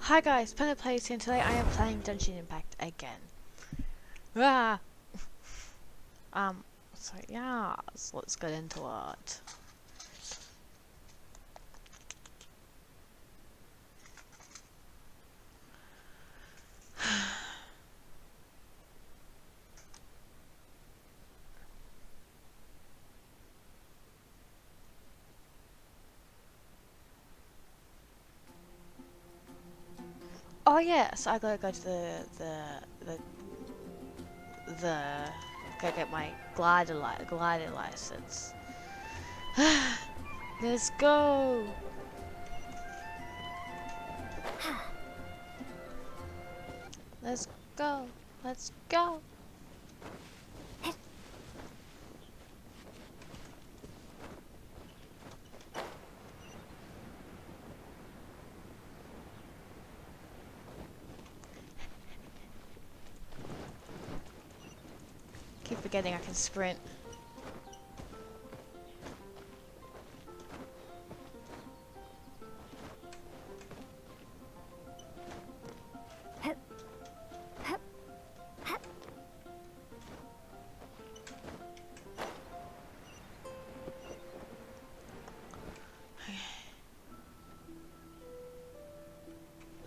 Hi guys, Planet Plays here, and today I am playing Genshin Impact again. Ah! So yeah, so let's get into it. Oh yes, I gotta go to the go get my glider license. Let's go! Let's go! Let's go! Keep forgetting I can sprint.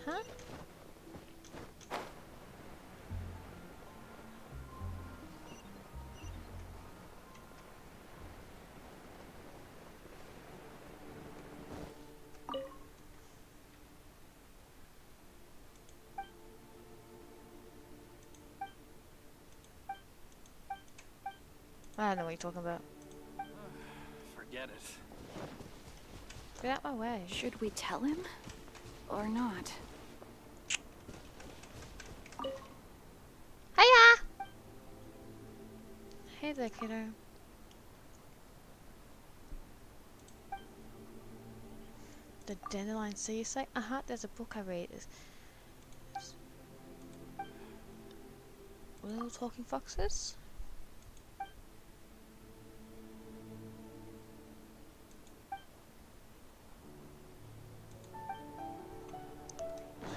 Huh? I don't know what you're talking about. Forget it. Get out my way. Should we tell him? Or not? Hiya! Hey there, kiddo. The Dandelion Sea, you say? There's a book I read. Little Talking Foxes?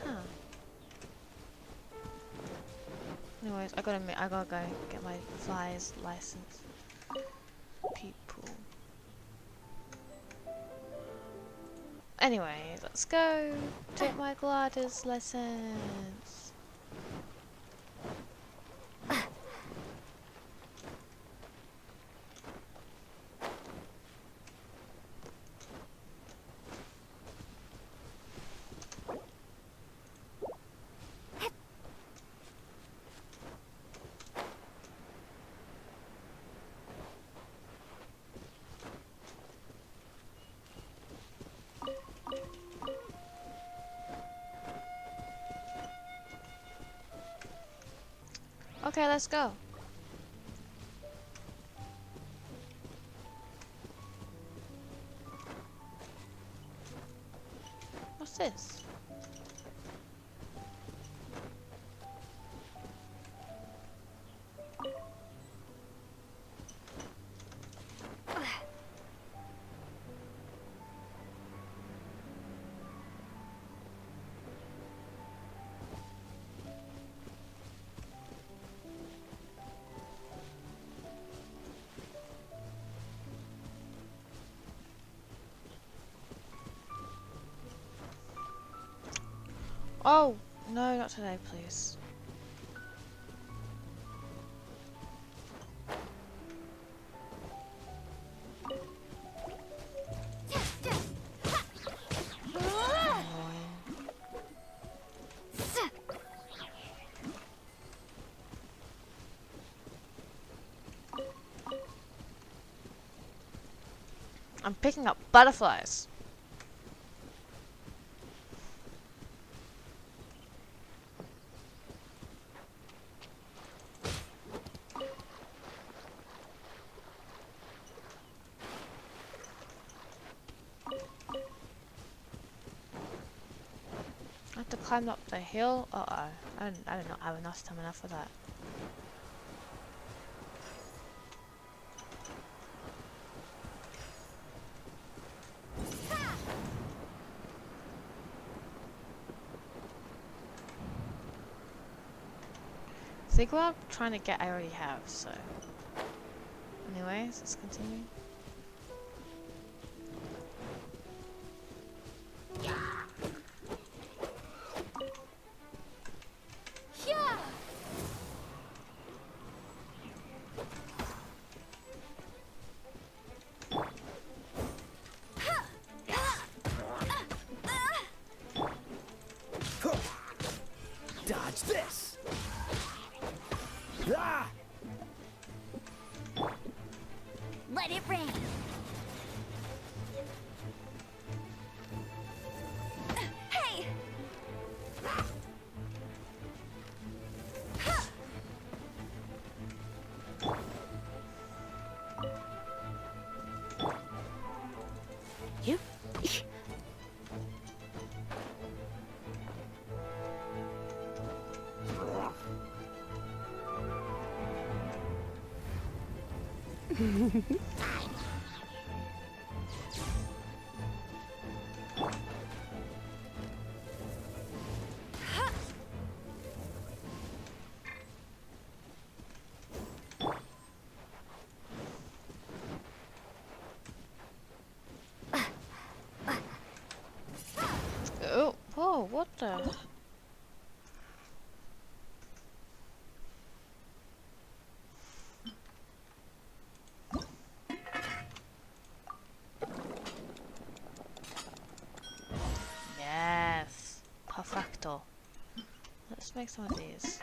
Huh. Anyways, I gotta go get my flyer's license. People. Anyway, let's go take my glider's license. Okay, let's go. What's this? Oh, no, not today, please. Annoying. I'm picking up butterflies. I have to climb up the hill. Uh-oh. I don't know. I have enough stamina for that. think what I'm trying to get I already have, so. Anyways, let's continue. Dodge this! Ah! Let it rain. Hey! Yep. Oh, whoa, what the? Yes, perfecto. Let's make some of these.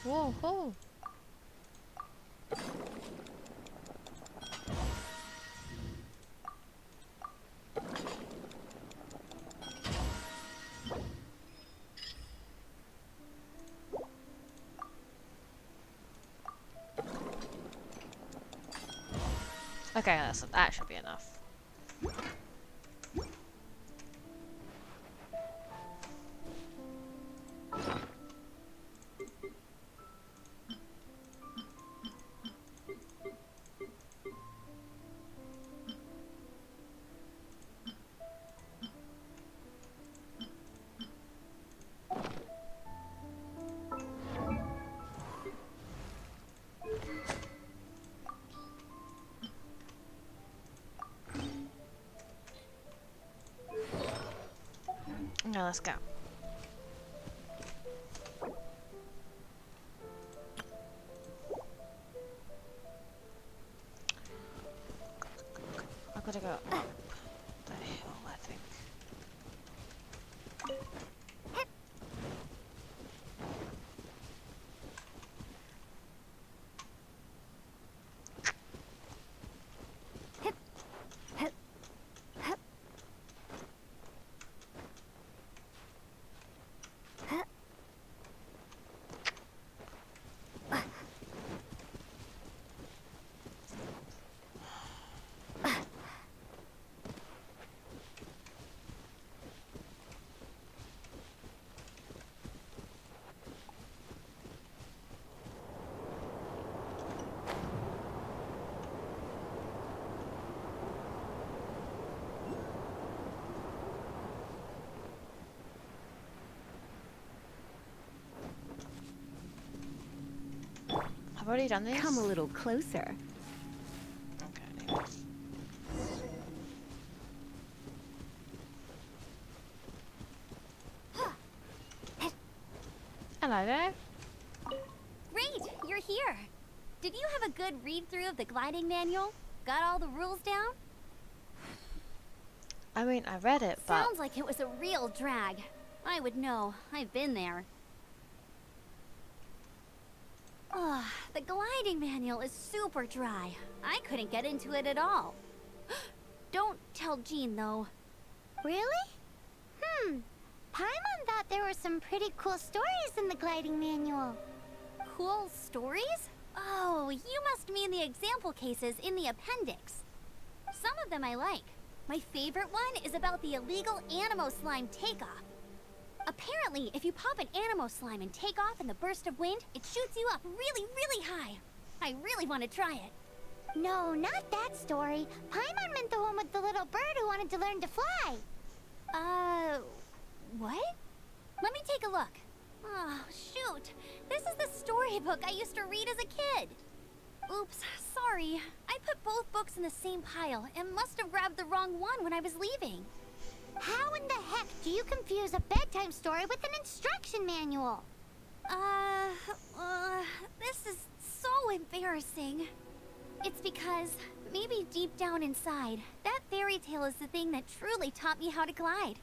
Whoa, whoa. Okay, that should be enough. Now let's go. I gotta go up the hill, I think. I've already done this. Come a little closer. Okay. Hello there. Great, you're here. Did you have a good read-through of the gliding manual? Got all the rules down? I mean, I read it, but Sounds like it was a real drag. I would know. I've been there. Ugh, the gliding manual is super dry. I couldn't get into it at all. Don't tell Jean, though. Really? Paimon thought there were some pretty cool stories in the gliding manual. Cool stories? Oh, you must mean the example cases in the appendix. Some of them I like. My favorite one is about the illegal Animo Slime takeoff. Apparently, if you pop an Animo Slime and take off in the burst of wind, it shoots you up really, really high. I really want to try it. No, not that story. Paimon meant the one with the little bird who wanted to learn to fly. What? Let me take a look. Oh, shoot. This is the storybook I used to read as a kid. Oops, sorry. I put both books in the same pile and must have grabbed the wrong one when I was leaving. How in the heck do you confuse a bedtime story with an instruction manual? This is so embarrassing. It's because, maybe deep down inside, that fairy tale is the thing that truly taught me how to glide.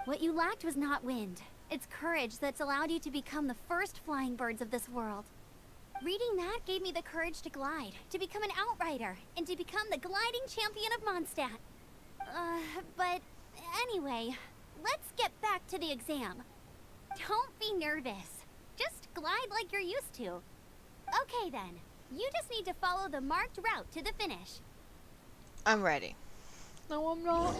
What you lacked was not wind. It's courage that's allowed you to become the first flying birds of this world. Reading that gave me the courage to glide, to become an outrider, and to become the gliding champion of Mondstadt. But anyway, let's get back to the exam. Don't be nervous. Just glide like you're used to. Okay then, you just need to follow the marked route to the finish. I'm ready. No, I'm not.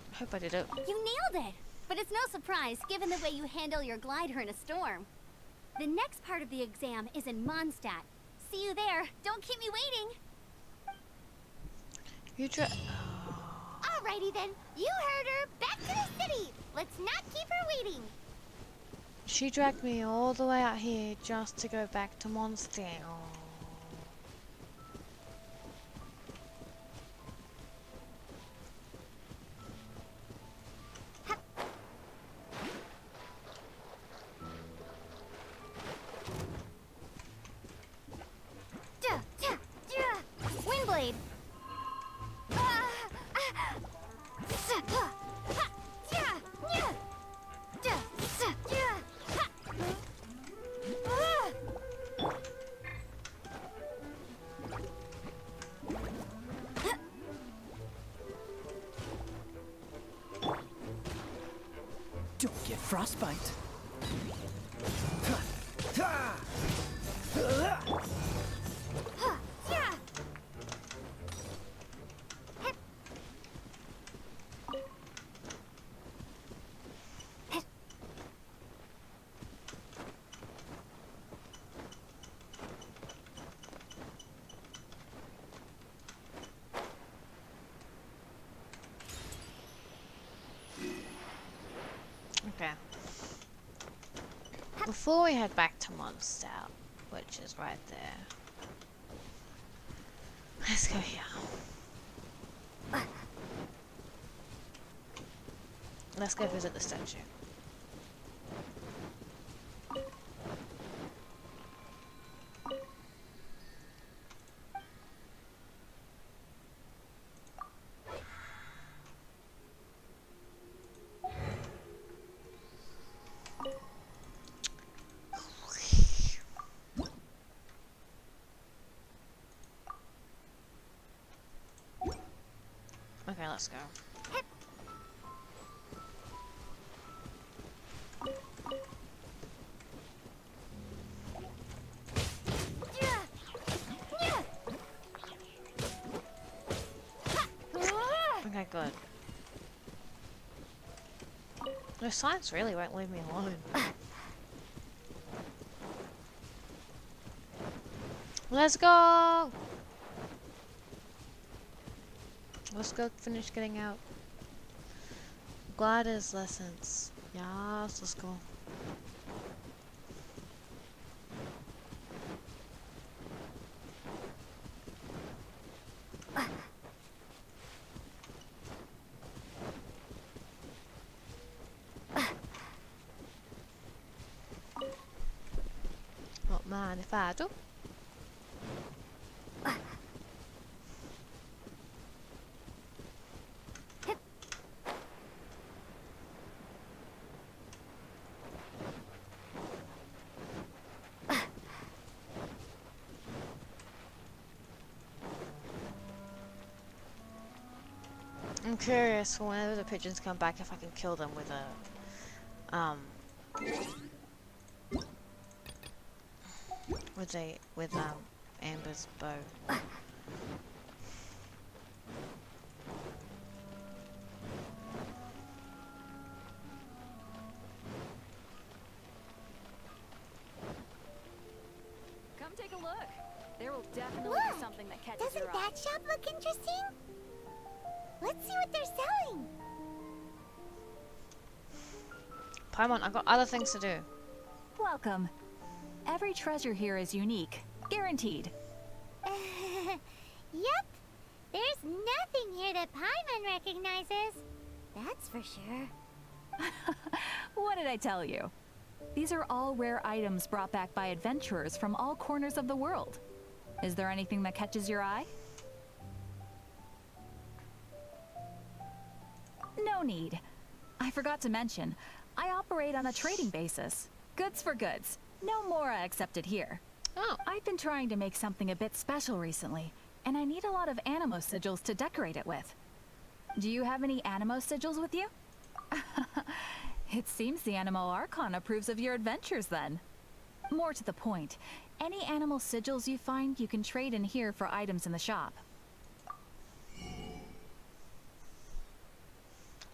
I hope I did it. You nailed it! But it's no surprise, given the way you handle your glider in a storm. The next part of the exam is in Mondstadt. See you there. Don't keep me waiting. You try. Alrighty then, you heard her. Back to the city. Let's not keep her waiting. She dragged me all the way out here just to go back to Mondstadt. Windblade! Don't get frostbite. Okay. Before we head back to Mondstadt, which is right there, let's go here. Let's go visit the statue. Okay, let's go. Okay, good. The science really won't leave me alone. Let's go! Let's go finish getting out. Gliders lessons. Yes, let's go. Not mind if I do. I'm curious for whenever the pigeons come back if I can kill them with Amber's bow. Come take a look. There will definitely Look, be something that catches Doesn't your eye. that shop look interesting? Let's see what they're selling. Paimon, I've got other things to do. Welcome. Every treasure here is unique. Guaranteed. Yep. There's nothing here that Paimon recognizes. That's for sure. What did I tell you? These are all rare items brought back by adventurers from all corners of the world. Is there anything that catches your eye? No need. I forgot to mention, I operate on a trading basis. Goods for goods. No Mora accepted here. Oh, I've been trying to make something a bit special recently, and I need a lot of animo sigils to decorate it with. Do you have any animo sigils with you? It seems the Animo Archon approves of your adventures then. More to the point, any animal sigils you find you can trade in here for items in the shop.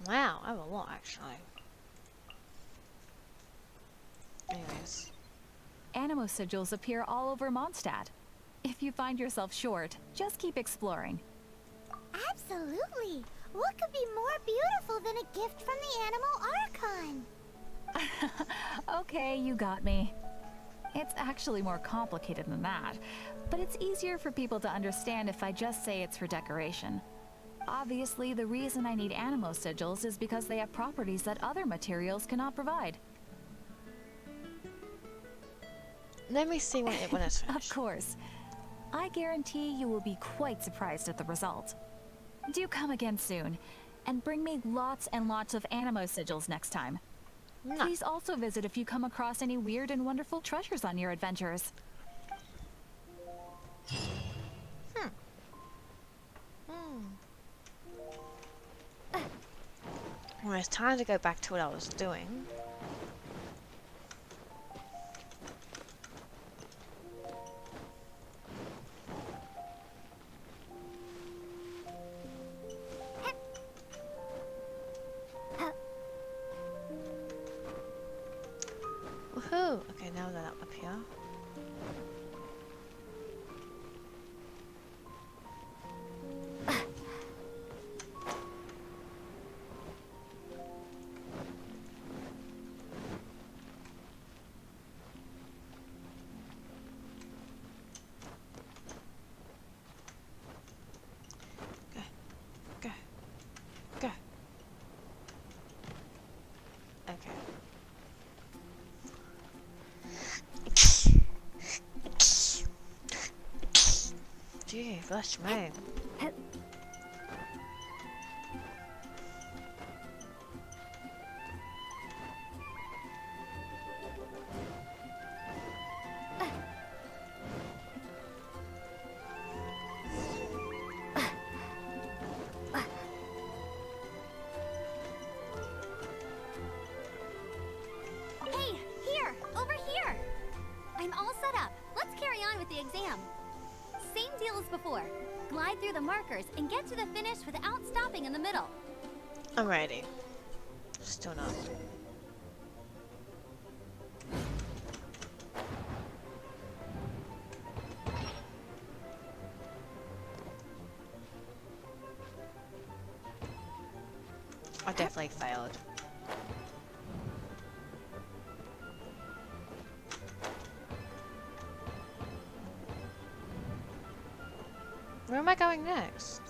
wow, I have a lot actually. Anyways. Animo sigils appear all over Mondstadt. If you find yourself short, just keep exploring. Absolutely. What could be more beautiful than a gift from the Animal Archon? Okay, you got me. It's actually more complicated than that, but it's easier for people to understand if I just say it's for decoration. Obviously, the reason I need animo sigils is because they have properties that other materials cannot provide. Let me see when it's Of finished. course. I guarantee you will be quite surprised at the result. Do come again soon, and bring me lots and lots of animo sigils next time. No. Please also visit if you come across any weird and wonderful treasures on your adventures. Well, it's time to go back to what I was doing. Woohoo! Okay, now we're up here. Go. Go. Go. Okay. Gee, bless me. Hey, here! Over here! I'm all set up. Let's carry on with the exam. Same deal as before. Glide through the markers and get to the finish without stopping in the middle. I'm ready. Still not. I definitely failed. Where am I going next?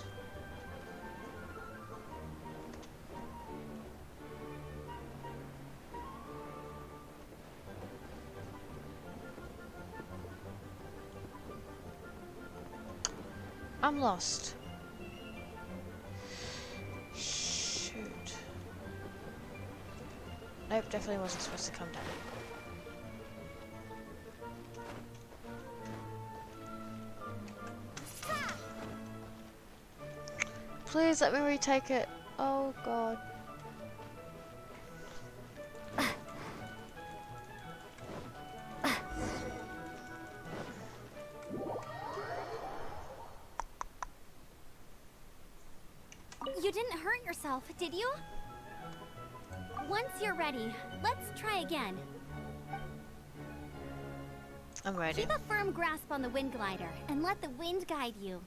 I'm lost. Shoot. Nope, definitely wasn't supposed to come down. Please let me retake it. Oh god. You didn't hurt yourself, did you? Once you're ready, let's try again. I'm ready. Keep a firm grasp on the wind glider and let the wind guide you.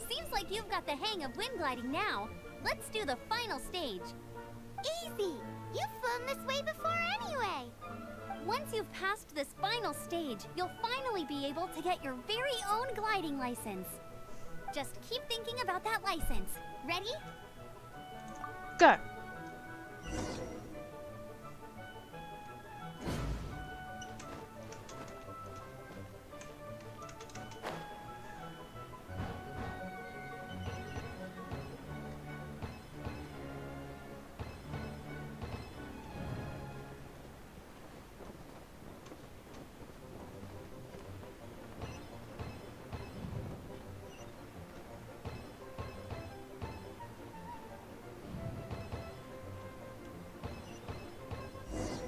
Seems like you've got the hang of wind gliding now. Let's do the final stage. Easy! You've flown this way before anyway! Once you've passed this final stage, you'll finally be able to get your very own gliding license. Just keep thinking about that license. Ready? Go.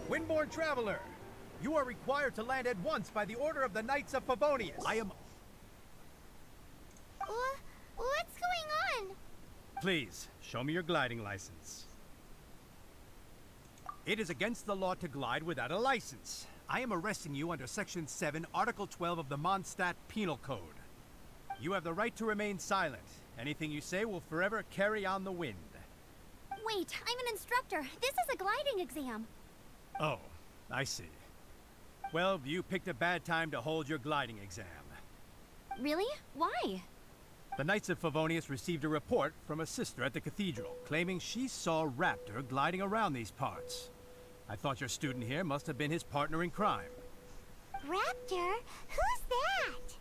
Windborne traveler, you are required to land at once by the order of the Knights of Favonius. I am... What's going on? Please, show me your gliding license. It is against the law to glide without a license. I am arresting you under Section 7, Article 12 of the Mondstadt Penal Code. You have the right to remain silent. Anything you say will forever carry on the wind. Wait, I'm an instructor. This is a gliding exam. Oh, I see. Well, you picked a bad time to hold your gliding exam. Really? Why? The Knights of Favonius received a report from a sister at the cathedral, claiming she saw Raptor gliding around these parts. I thought your student here must have been his partner in crime. Raptor? Who's that?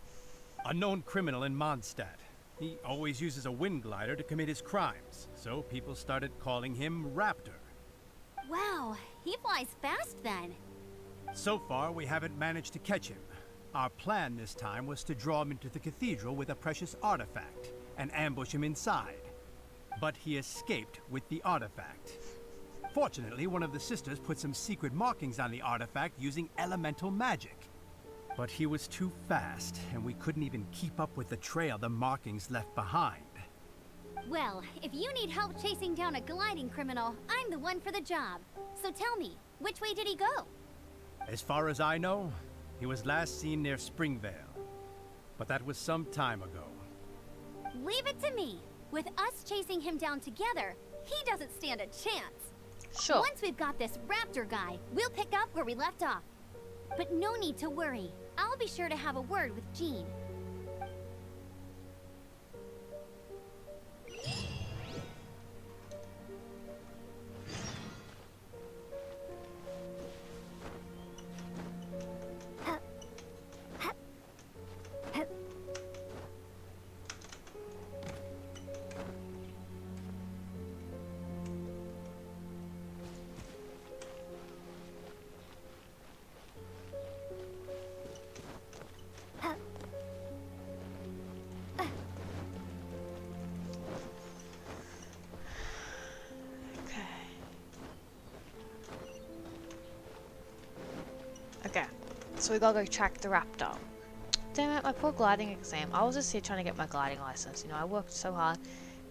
A known criminal in Mondstadt. He always uses a wind glider to commit his crimes, so people started calling him Raptor. Wow, he flies fast then. So far, we haven't managed to catch him. Our plan this time was to draw him into the cathedral with a precious artifact and ambush him inside. But he escaped with the artifact. Fortunately, one of the sisters put some secret markings on the artifact using elemental magic. But he was too fast, and we couldn't even keep up with the trail the markings left behind. Well, if you need help chasing down a gliding criminal, I'm the one for the job. So tell me, which way did he go? As far as I know, he was last seen near Springvale. But that was some time ago. Leave it to me. With us chasing him down together, he doesn't stand a chance. Sure. Once we've got this Raptor guy, we'll pick up where we left off. But no need to worry. I'll be sure to have a word with Jean. Okay, so we gotta go track the Raptor. Damn it, my poor gliding exam. I was just here trying to get my gliding license. You know, I worked so hard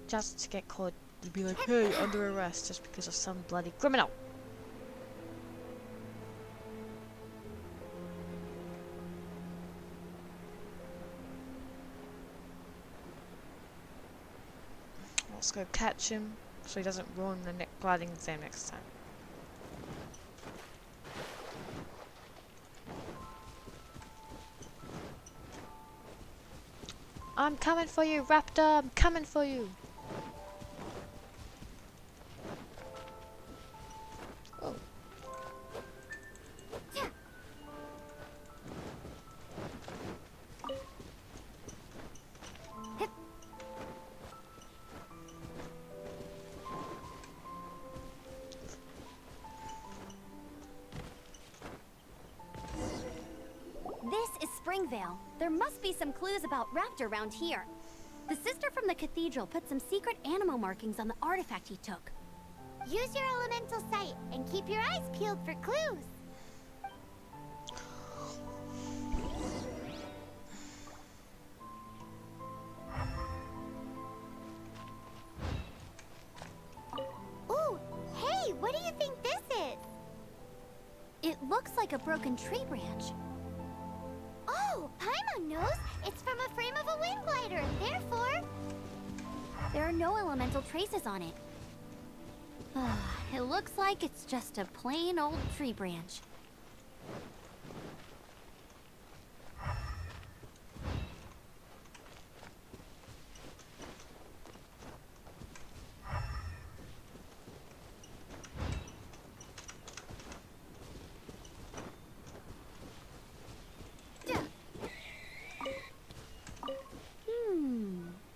just to get caught and be like, hey, under arrest just because of some bloody criminal. Let's go catch him so he doesn't ruin the gliding exam next time. I'm coming for you, Raptor! I'm coming for you! Oh. This is Springvale. There must be some clues about Raptor around here. The sister from the cathedral put some secret animal markings on the artifact he took. Use your elemental sight and keep your eyes peeled for clues. Ooh, hey, what do you think this is? It looks like a broken tree branch. Oh, Paimon knows. It's from a frame of a wind glider, therefore... There are no elemental traces on it. It looks like it's just a plain old tree branch.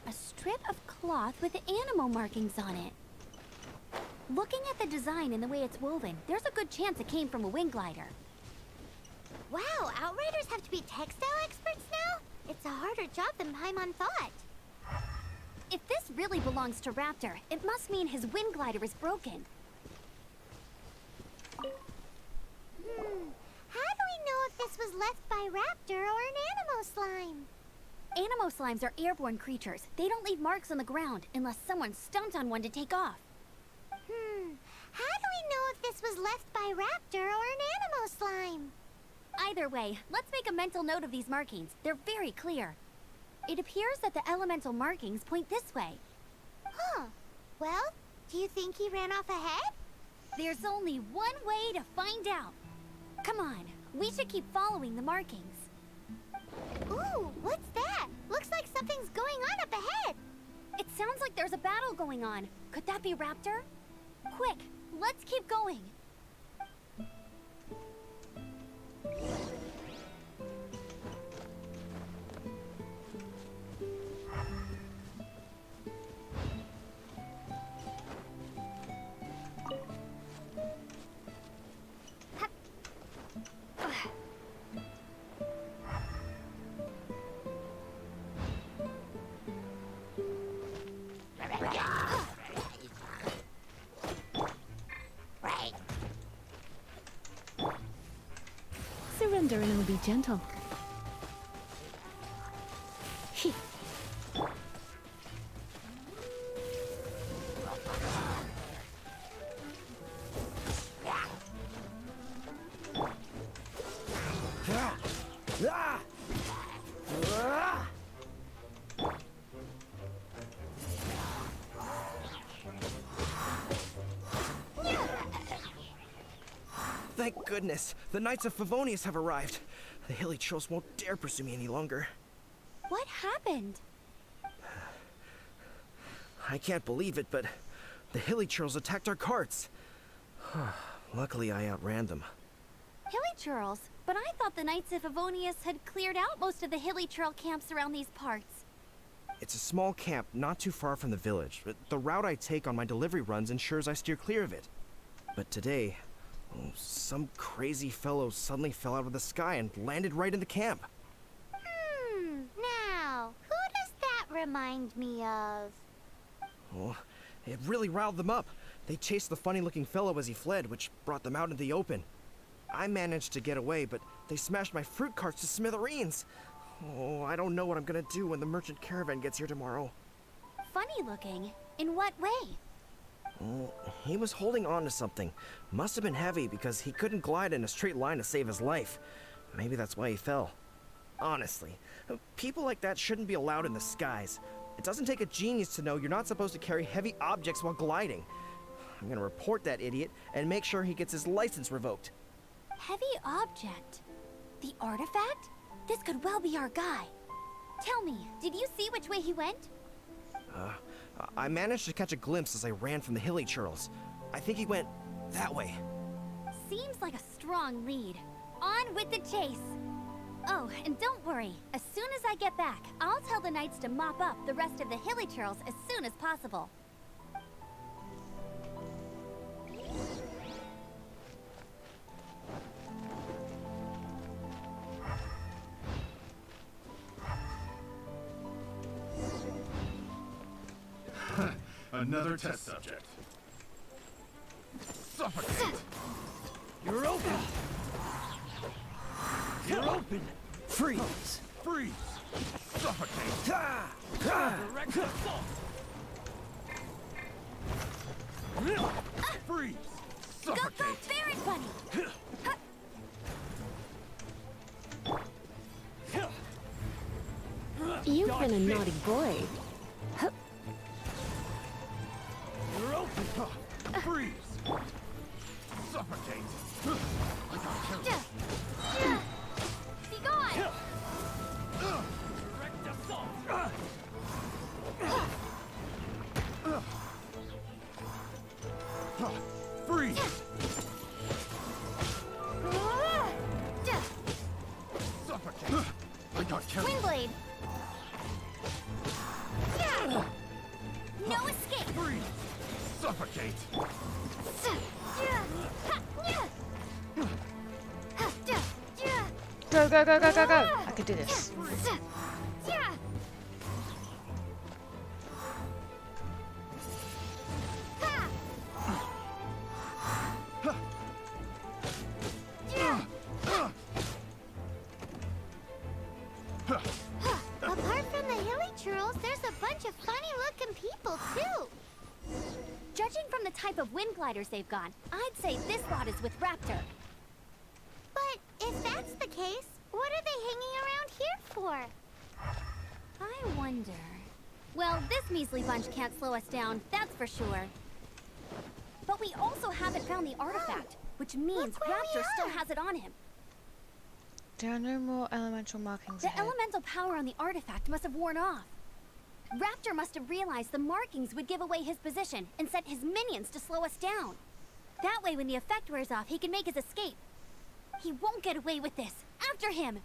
A strip of cloth with animal markings on it. Looking at the design and the way it's woven, there's a good chance it came from a wing glider. Wow, Outriders have to be textile experts now? It's a harder job than Paimon thought. If this really belongs to Raptor, it must mean his wind glider is broken. How do we know if this was left by Raptor or an Animo slime? Animo slimes are airborne creatures. They don't leave marks on the ground unless someone stomped on one to take off. How do we know if this was left by Raptor or an Animo slime? Either way, let's make a mental note of these markings. They're very clear. It appears that the elemental markings point this way. Huh. Well, do you think he ran off ahead? There's only one way to find out. Come on, we should keep following the markings. Ooh, what's that? Looks like something's going on up ahead. It sounds like there's a battle going on. Could that be Raptor? Quick, let's keep going. Surrender and it will be gentle. Thank goodness, the Knights of Favonius have arrived. The hilly trolls won't dare pursue me any longer. What happened? I can't believe it, but the hilly trolls attacked our carts. Luckily, I outran them. Hilly Churls? But I thought the Knights of Favonius had cleared out most of the hilly trail camps around these parts. It's a small camp not too far from the village, but the route I take on my delivery runs ensures I steer clear of it. But today, some crazy fellow suddenly fell out of the sky and landed right in the camp. Now, who does that remind me of? Oh, it really riled them up. They chased the funny-looking fellow as he fled, which brought them out into the open. I managed to get away, but they smashed my fruit carts to smithereens. Oh, I don't know what I'm gonna do when the merchant caravan gets here tomorrow. Funny looking? In what way? Oh, he was holding on to something. Must have been heavy because he couldn't glide in a straight line to save his life. Maybe that's why he fell. Honestly, people like that shouldn't be allowed in the skies. It doesn't take a genius to know you're not supposed to carry heavy objects while gliding. I'm gonna report that idiot and make sure he gets his license revoked. Heavy object? The artifact? This could well be our guy. Tell me, did you see which way he went? I managed to catch a glimpse as I ran from the hilly churls. I think he went that way. Seems like a strong lead. On with the chase. Oh, and don't worry. As soon as I get back, I'll tell the knights to mop up the rest of the hilly churls as soon as possible. Another test subject. Suffocate! You're open! You're open! Freeze! Freeze! Suffocate! Direct assault! Freeze! Go, Suffocate! Baron Bunny! You've been a naughty boy. You're open! Freeze! Suffocate! I got killed! Be gone! Direct assault! Freeze! Suffocate! I got killed! Windblade! No escape! Freeze! Suffocate! Go, go, go, go, go, go! I can do this. Apart from the hilly churls, there's a bunch of funny-looking people, too. Judging from the type of wind gliders they've got, I'd say this lot is with Raptor. But if that's the case, what are they hanging around here for? I wonder... Well, this measly bunch can't slow us down, that's for sure. But we also haven't found the artifact, which means Look where we Raptor still are. has it on him. There are no more elemental markings The ahead. elemental power on the artifact must have worn off. Raptor must have realized the markings would give away his position and sent his minions to slow us down. That way, when the effect wears off, he can make his escape. He won't get away with this. After him!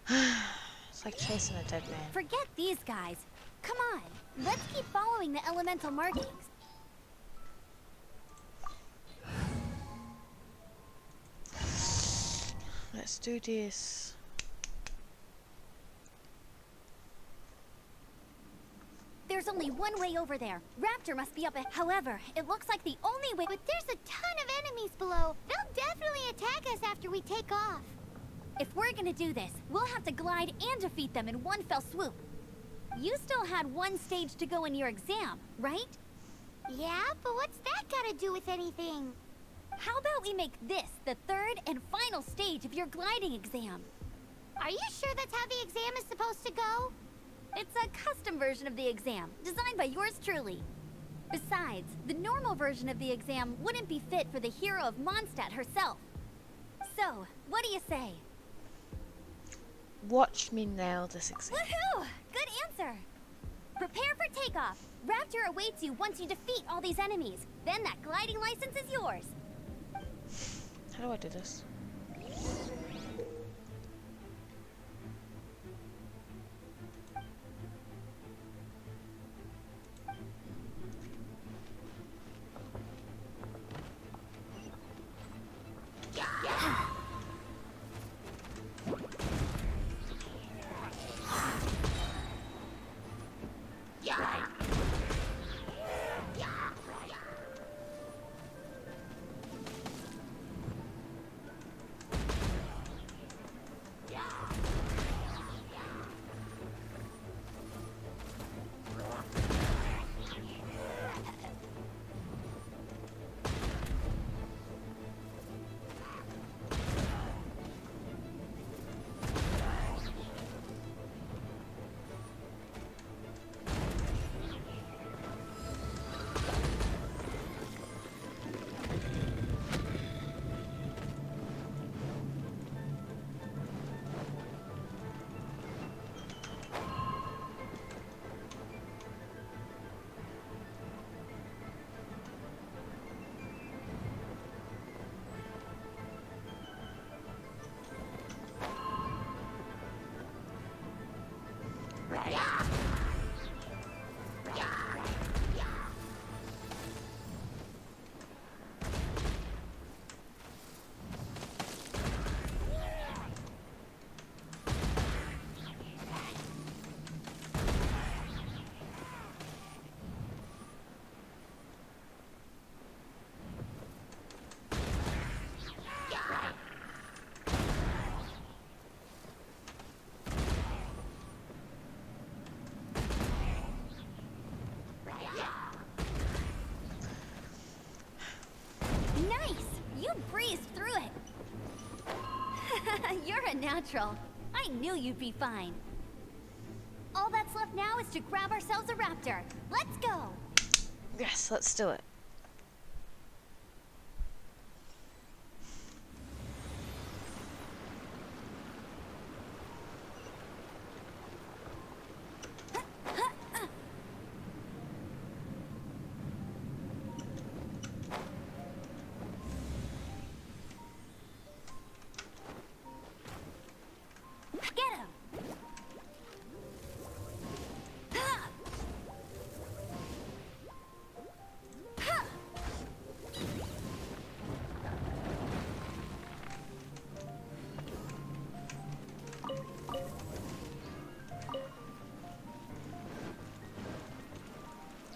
It's like chasing a dead man. Forget these guys. Come on, let's keep following the elemental markings. Let's do this. There's only one way over there. Raptor must be up ahead. However, it looks like the only way... But there's a ton of enemies below. They'll definitely attack us after we take off. If we're gonna do this, we'll have to glide and defeat them in one fell swoop. You still had one stage to go in your exam, right? Yeah, but what's that got to do with anything? How about we make this the third and final stage of your gliding exam? Are you sure that's how the exam is supposed to go? It's a custom version of the exam, designed by yours truly. Besides, the normal version of the exam wouldn't be fit for the hero of Mondstadt herself. So, what do you say? Watch me nail this exam. Woohoo! Good answer! Prepare for takeoff. Raptor awaits you once you defeat all these enemies. Then that gliding license is yours. How do I do this? natural. I knew you'd be fine. All that's left now is to grab ourselves a raptor. Let's go! Yes, let's do it. Get him!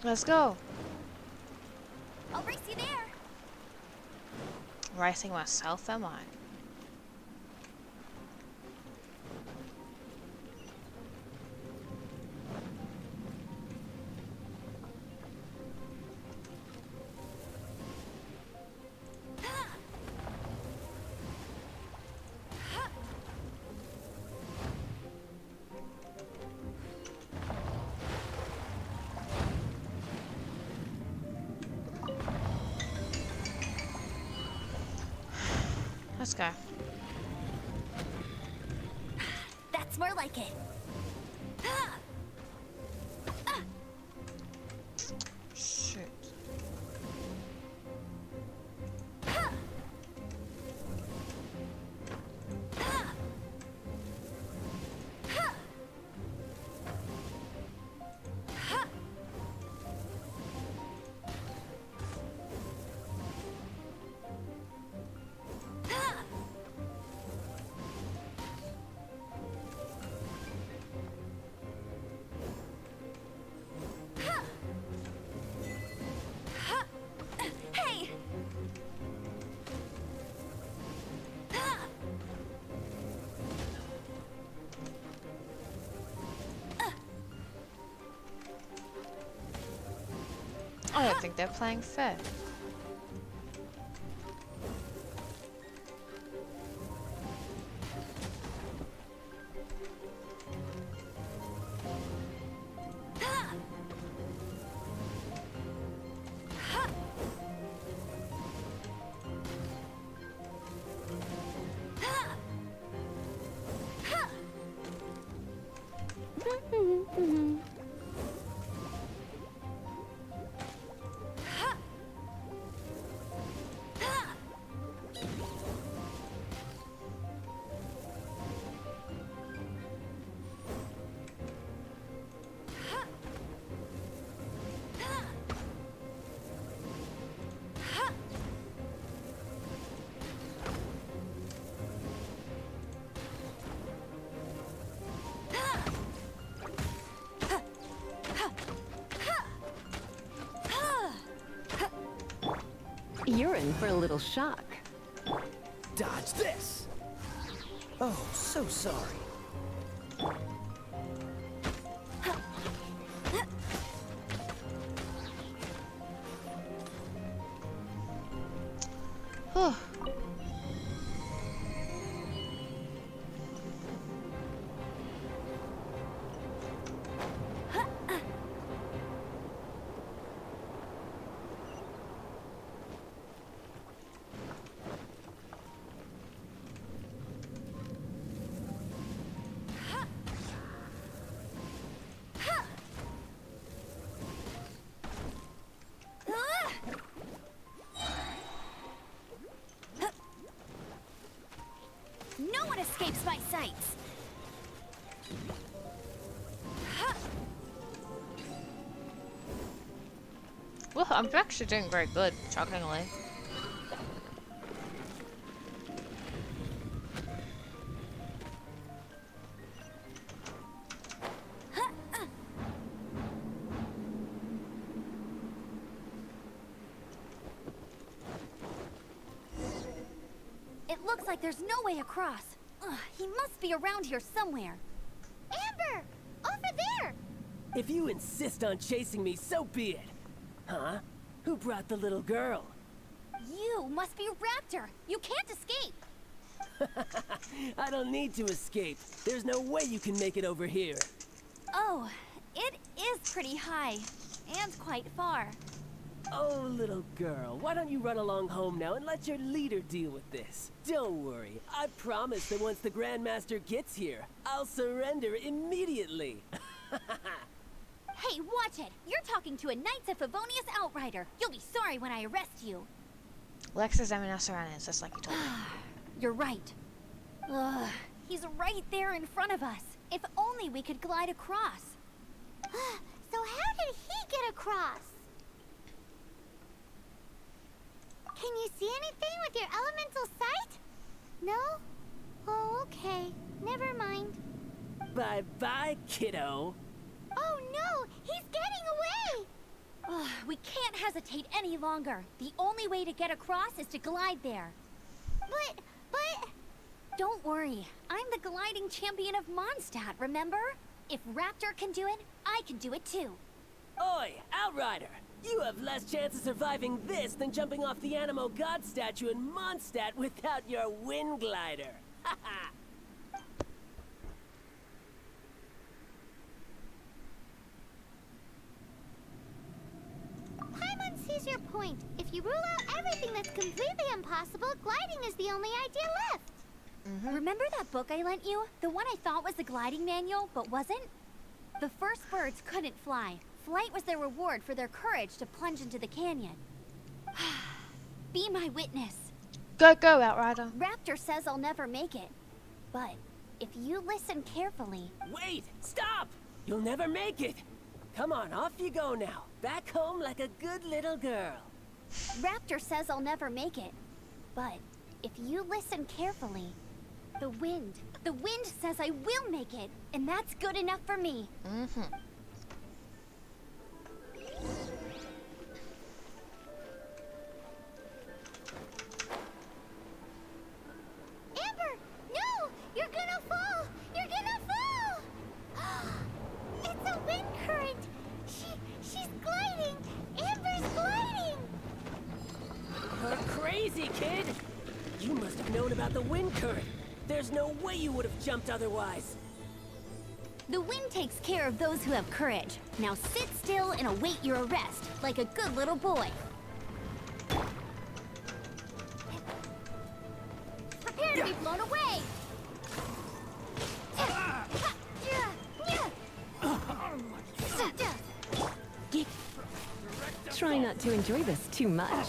Let's go. I'll race you there. Racing myself, am I? Let's go. That's more like it. Shoot. Hey! I don't think they're playing fair. You're in for a little shock. Dodge this! Oh, so sorry. Whew. No one escapes my sights. Well, I'm actually doing very good, shockingly. It looks like there's no way across. Ugh, he must be around here somewhere. Amber! Over there! If you insist on chasing me, so be it. Huh? Who brought the little girl? You must be Raptor. You can't escape. I don't need to escape. There's no way you can make it over here. Oh, it is pretty high. And quite far. Oh, little girl, why don't you run along home now and let your leader deal with this? Don't worry, I promise that once the Grandmaster gets here, I'll surrender immediately. Hey, watch it! You're talking to a Knights of Favonius outrider. You'll be sorry when I arrest you. Lex examine our surroundings, just like you told me. You're right. Ugh, he's right there in front of us. If only we could glide across. So how did he get across? Can you see anything with your elemental sight? No? Oh, okay. Never mind. Bye-bye, kiddo. Oh no! He's getting away! Ugh, we can't hesitate any longer. The only way to get across is to glide there. But... Don't worry. I'm the gliding champion of Mondstadt, remember? If Raptor can do it, I can do it too. Oi, outrider! You have less chance of surviving this than jumping off the Animo God statue in Mondstadt without your wind glider. Haha! Paimon sees your point. If you rule out everything that's completely impossible, gliding is the only idea left. Remember that book I lent you? The one I thought was the gliding manual, but wasn't? The first birds couldn't fly. Flight was their reward for their courage to plunge into the canyon. Be my witness. Go, Outrider. Raptor says I'll never make it. But if you listen carefully... Wait! Stop! You'll never make it! Come on, off you go now. Back home like a good little girl. Raptor says I'll never make it. But if you listen carefully... The wind says I will make it, and that's good enough for me. Amber! No! You're gonna fall! You're gonna fall! It's a wind current! She's gliding! Amber's gliding! You're crazy, kid! You must have known about the wind current. There's no way you would have jumped otherwise. The wind takes care of those who have courage. Now sit still and await your arrest, like a good little boy. Prepare to be blown away! Try not to enjoy this too much.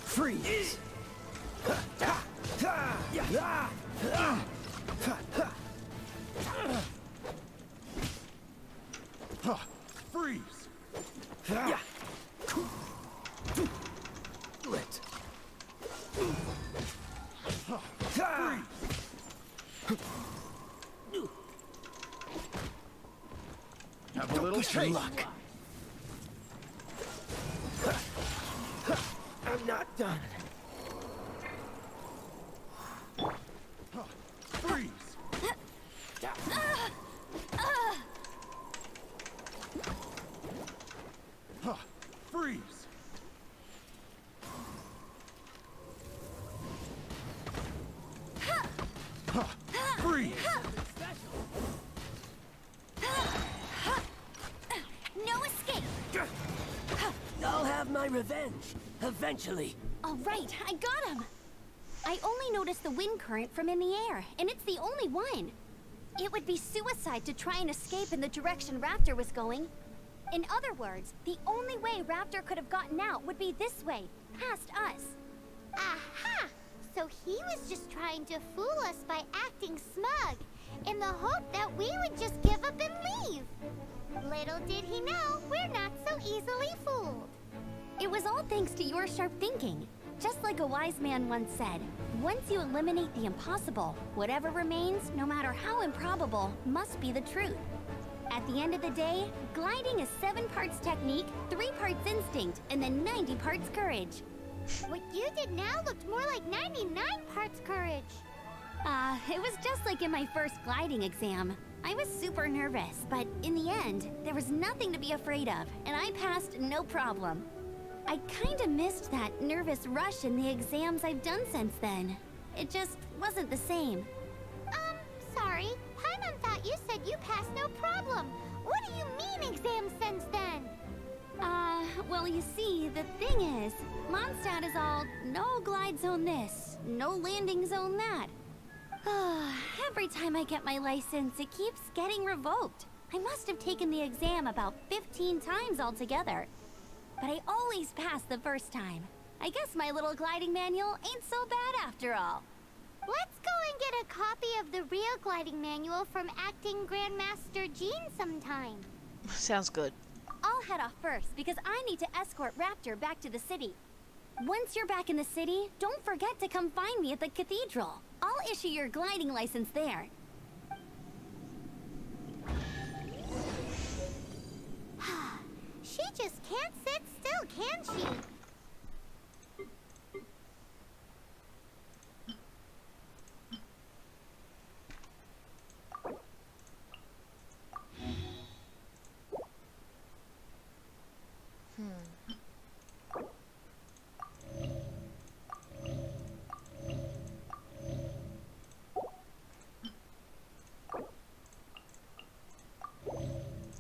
Freeze! Freeze! Lit. Have a little Push your taste. luck. I'm not done. Freeze! Freeze! Freeze! No escape! I'll have my revenge, eventually. All right, I got him! I only noticed the wind current from in the air, and it's the only one. It would be suicide to try and escape in the direction Raptor was going. In other words, the only way Raptor could have gotten out would be this way, past us. Aha! So he was just trying to fool us by acting smug, in the hope that we would just give up and leave. Little did he know, we're not so easily fooled. It was all thanks to your sharp thinking. Just like a wise man once said, once you eliminate the impossible, whatever remains, no matter how improbable, must be the truth. At the end of the day, gliding is 7 parts technique, 3 parts instinct, and then 90 parts courage. What you did now looked more like 99 parts courage. It was just like in my first gliding exam. I was super nervous, but in the end, there was nothing to be afraid of, and I passed no problem. I kinda missed that nervous rush in the exams I've done since then. It just wasn't the same. Sorry. Paimon thought you said you passed no problem. What do you mean exams since then? Well, you see, the thing is, Mondstadt is all no glide zone this, no landing zone that. Every time I get my license, it keeps getting revoked. I must have taken the exam about 15 times altogether. But I always pass the first time. I guess my little gliding manual ain't so bad after all. Let's go and get a copy of the real gliding manual from Acting Grandmaster Jean sometime. Sounds good. I'll head off first because I need to escort Raptor back to the city. Once you're back in the city, don't forget to come find me at the cathedral. I'll issue your gliding license there. She just can't sit still, can she?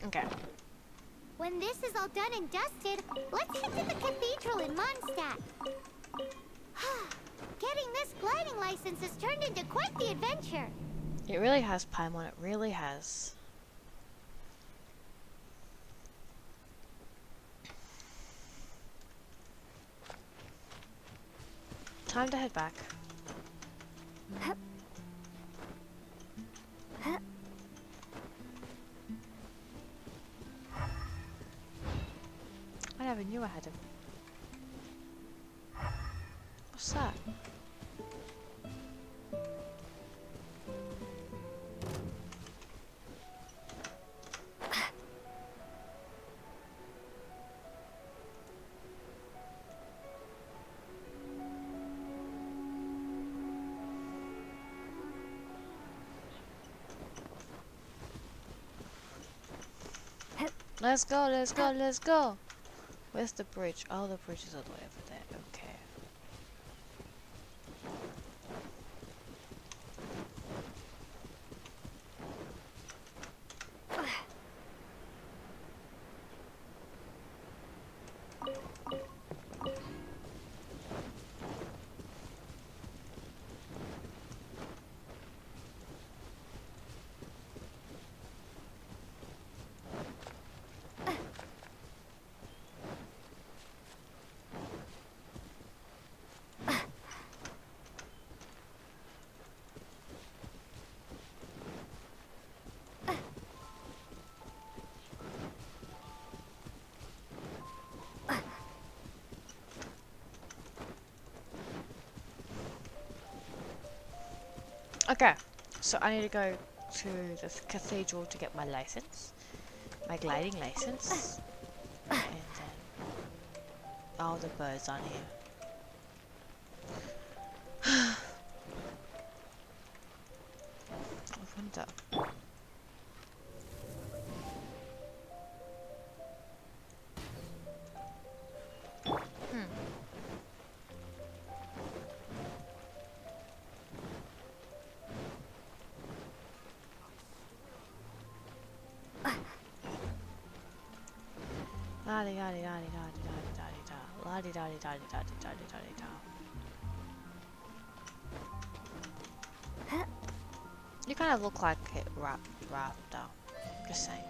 Okay. When this is all done and dusted, let's head to the cathedral in Mondstadt. Getting this gliding license has turned into quite the adventure. It really has, Paimon. It really has. Time to head back. I never knew I had him. What's that? Let's go, let's go, let's go! Where's the bridge? Oh, the bridge is all the way over there. Okay. Okay, so I need to go to the cathedral to get my license, my gliding license, and then all the birds on here. I wonder. La di da di da di da di da di da di da. La di da di da di da di da di da di da. You kind of look like it, Raptor. Just saying.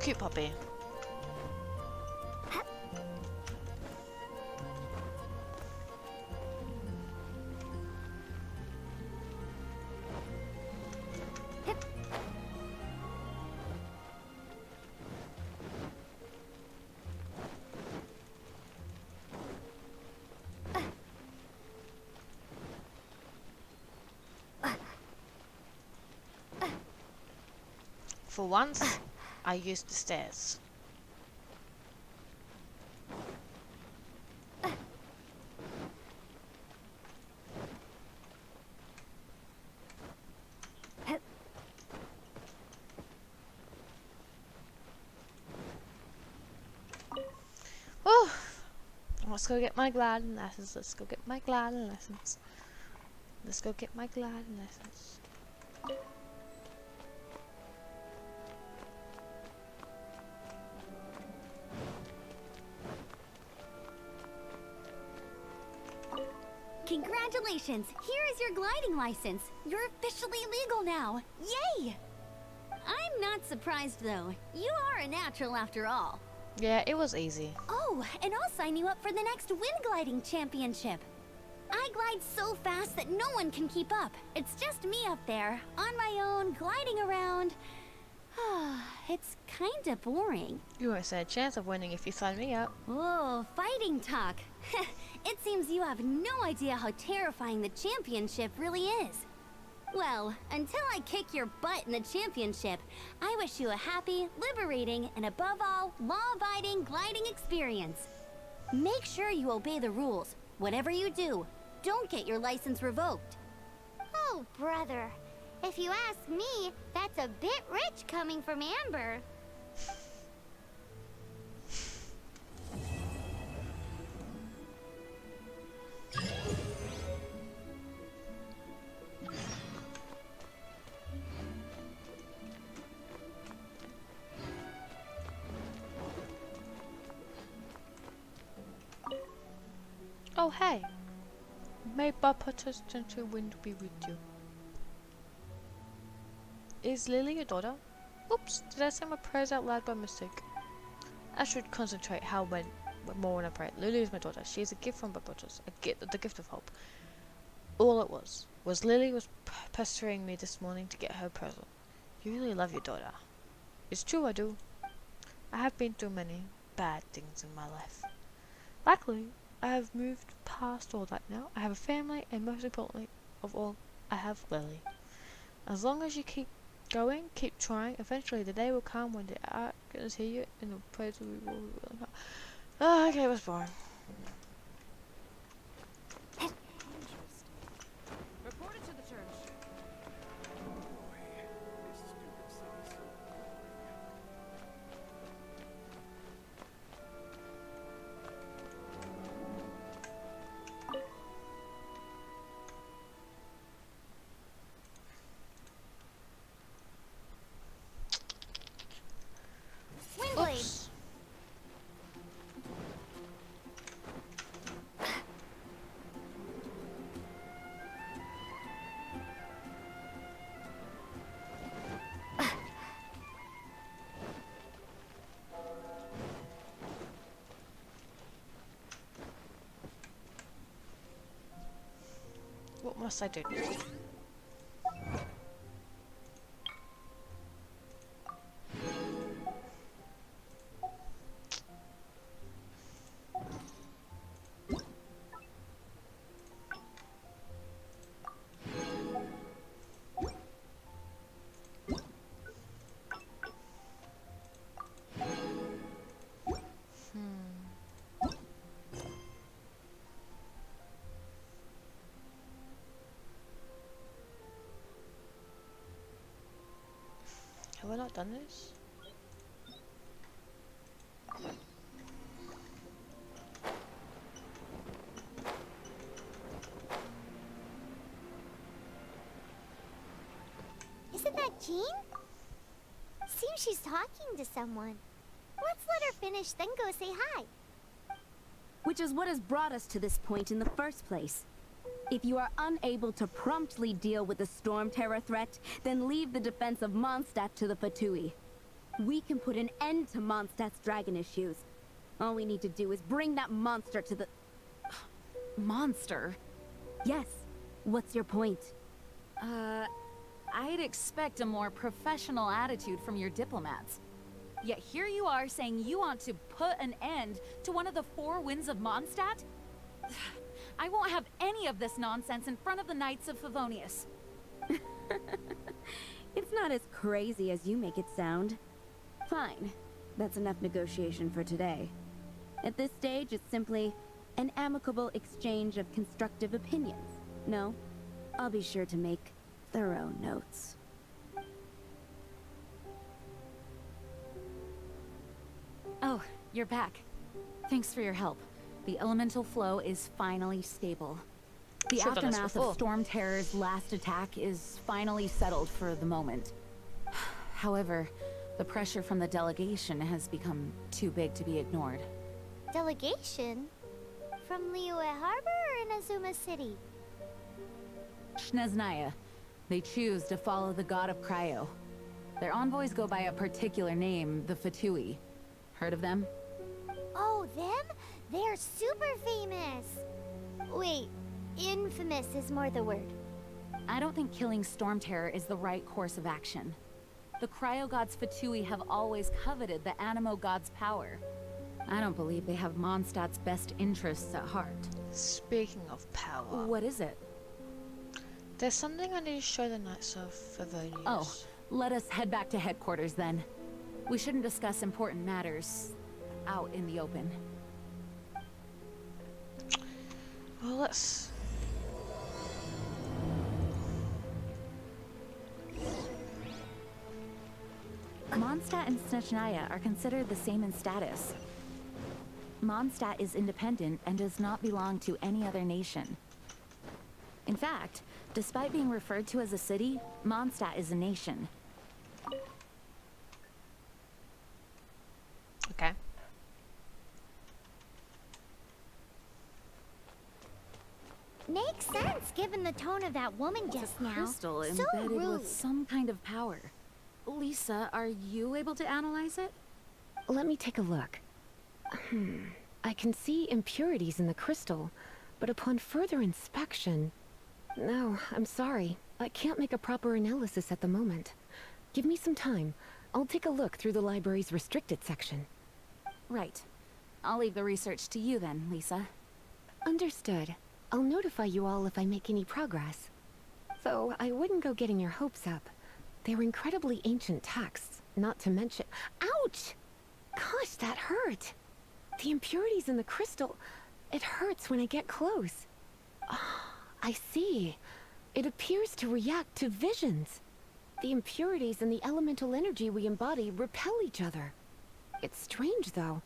Cute puppy. For once, I used the stairs. Oh, let's go get my gliding lessons. Let's go get my gliding lessons. Let's go get my gliding lessons. Congratulations! Here is your gliding license. You're officially legal now. Yay! I'm not surprised though. You are a natural after all. Yeah, it was easy. Oh, and I'll sign you up for the next wind gliding championship. I glide so fast that no one can keep up. It's just me up there, on my own, gliding around. It's kinda boring. You won't stand a chance of winning if you sign me up. Oh, fighting talk. It seems you have no idea how terrifying the championship really is. Well, until I kick your butt in the championship, I wish you a happy, liberating, and above all, law-abiding gliding experience. Make sure you obey the rules. Whatever you do, don't get your license revoked. Oh, brother. If you ask me, that's a bit rich coming from Amber. Oh, hey. May Bapata's gentle wind be with you. Is Lily your daughter? Oops, did I say my prayers out loud by mistake? I should concentrate more when I pray. Lily is my daughter. She is a gift from Bapata's, the gift of hope. All it was Lily was pestering me this morning to get her present. You really love your daughter. It's true, I do. I have been through many bad things in my life. Luckily, I have moved past all that now. I have a family, and most importantly of all, I have Lily. As long as you keep going, keep trying, eventually the day will come when the archons hear you and the praise will be willing. Oh, okay, it was boring. Report it to the church. Windblade. Oops. What must I do? Have I not done this? Isn't that Jean? Seems she's talking to someone. Let's let her finish, then go say hi. Which is what has brought us to this point in the first place. If you are unable to promptly deal with the Storm Terror threat, then leave the defense of Mondstadt to the Fatui. We can put an end to Mondstadt's dragon issues. All we need to do is bring that monster to the... Monster? Yes. What's your point? I'd expect a more professional attitude from your diplomats. Yet here you are saying you want to put an end to one of the four winds of Mondstadt? I won't have any of this nonsense in front of the Knights of Favonius. It's not as crazy as you make it sound. Fine. That's enough negotiation for today. At this stage, it's simply an amicable exchange of constructive opinions. No? I'll be sure to make thorough notes. Oh, you're back. Thanks for your help. The elemental flow is finally stable. The Should've done this aftermath before. of Storm Terror's last attack is finally settled for the moment. However, the pressure from the delegation has become too big to be ignored. Delegation? From Liyue Harbor or Inazuma City? Shneznaya. They choose to follow the god of Cryo. Their envoys go by a particular name, the Fatui. Heard of them? Oh, them? They're super famous. Wait, infamous is more the word. I don't think killing Storm Terror is the right course of action. The Cryo God's Fatui have always coveted the Animo God's power. I don't believe they have Mondstadt's best interests at heart. Speaking of power, What is it? there's something I need to show the Knights of Favonius. Oh, let us head back to headquarters then. We shouldn't discuss important matters out in the open. Well, let's... Mondstadt and Snezhnaya are considered the same in status. Mondstadt is independent and does not belong to any other nation. In fact, despite being referred to as a city, Mondstadt is a nation. Okay. Makes sense given the tone of that woman just now. Crystal So embedded rude. with some kind of power. Lisa, are you able to analyze it? Let me take a look. I can see impurities in the crystal, but upon further inspection... No, I'm sorry. I can't make a proper analysis at the moment. Give me some time. I'll take a look through the library's restricted section. Right. I'll leave the research to you then, Lisa. Understood. I'll notify you all if I make any progress. Though I wouldn't go getting your hopes up. They're incredibly ancient texts, not to mention... Ouch! Gosh, that hurt! The impurities in the crystal... It hurts when I get close. Ah, I see. It appears to react to visions. The impurities and the elemental energy we embody repel each other. It's strange, though.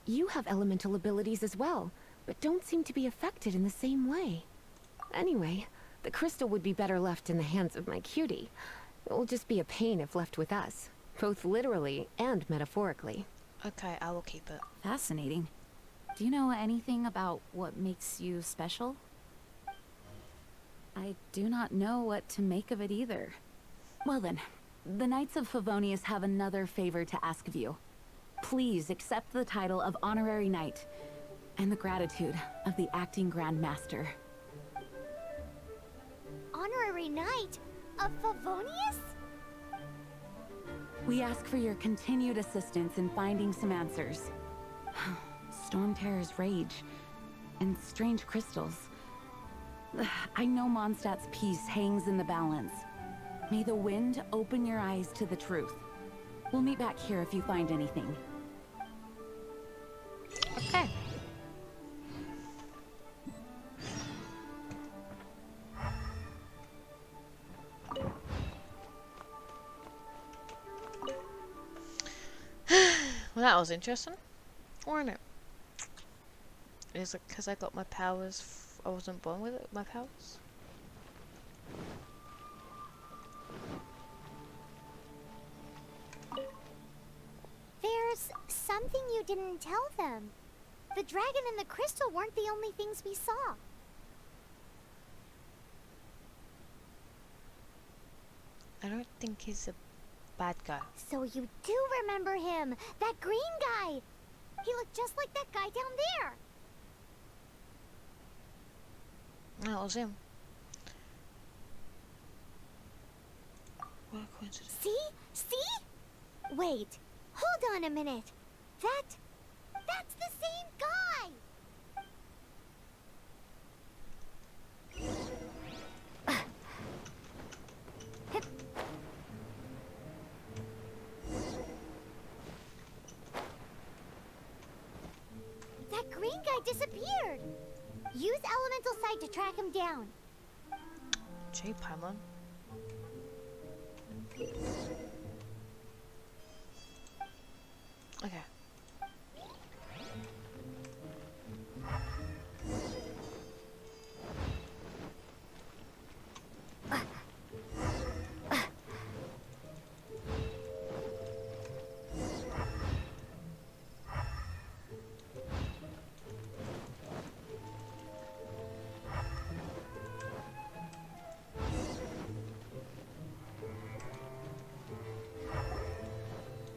You have elemental abilities as well, but don't seem to be affected in the same way. Anyway, the crystal would be better left in the hands of my cutie. It will just be a pain if left with us, both literally and metaphorically. Okay, I will keep it. Fascinating. Do you know anything about what makes you special? I do not know what to make of it either. Well then, the Knights of Favonius have another favor to ask of you. Please accept the title of Honorary Knight and the gratitude of the Acting Grand Master. Honorary Knight of Favonius? We ask for your continued assistance in finding some answers. Storm Terror's rage and strange crystals. I know Mondstadt's peace hangs in the balance. May the wind open your eyes to the truth. We'll meet back here if you find anything. Okay. Well, that was interesting, wasn't it? Is it because I got my powers? I wasn't born with it. My powers. There's something you didn't tell them. The dragon and the crystal weren't the only things we saw. I don't think he's a bad guy. So you do remember him! That green guy! He looked just like that guy down there! That was him. What a coincidence. See? See? Wait, hold on a minute. That's the same guy! guy disappeared. Use elemental sight to track him down. Gee, Paimon. Okay.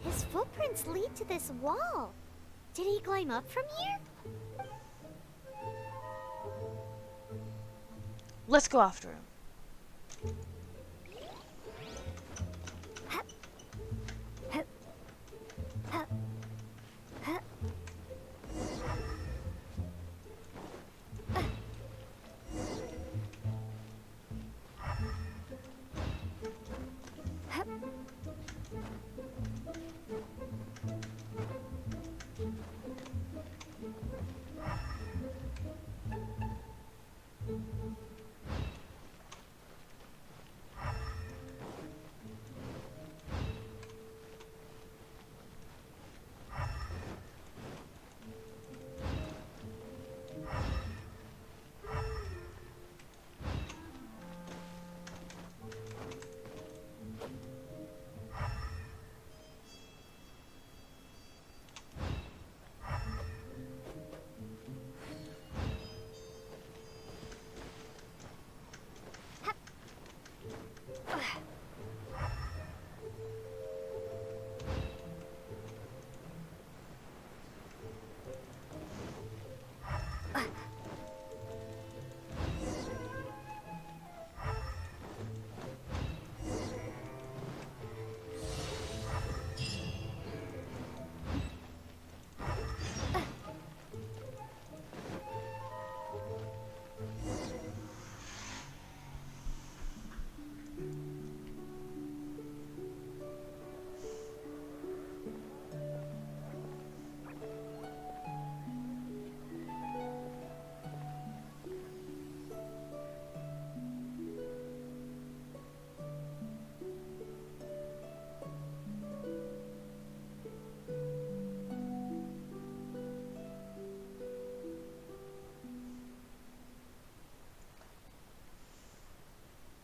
His footprints lead to this wall. Did he climb up from here? Let's go after him.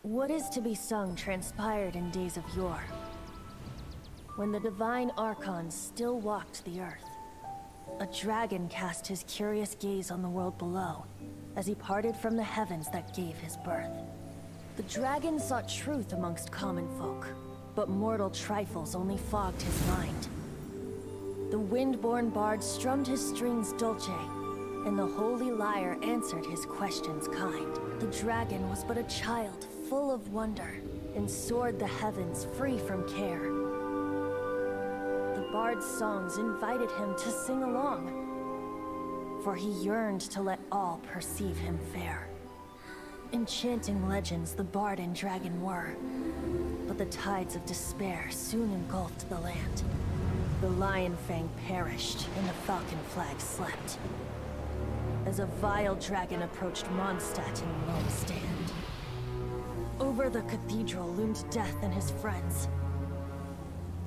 What is to be sung transpired in days of yore, when the divine archons still walked the earth. A dragon cast his curious gaze on the world below, as he parted from the heavens that gave his birth. The dragon sought truth amongst common folk, but mortal trifles only fogged his mind. The wind-born bard strummed his strings dulce, and the holy lyre answered his questions kind. The dragon was but a child, full of wonder, and soared the heavens free from care. The bard's songs invited him to sing along, for he yearned to let all perceive him fair. Enchanting legends the bard and dragon were, but the tides of despair soon engulfed the land. The lion fang perished, and the falcon flag slept, as a vile dragon approached Mondstadt in lone stand. Over the cathedral loomed death and his friends.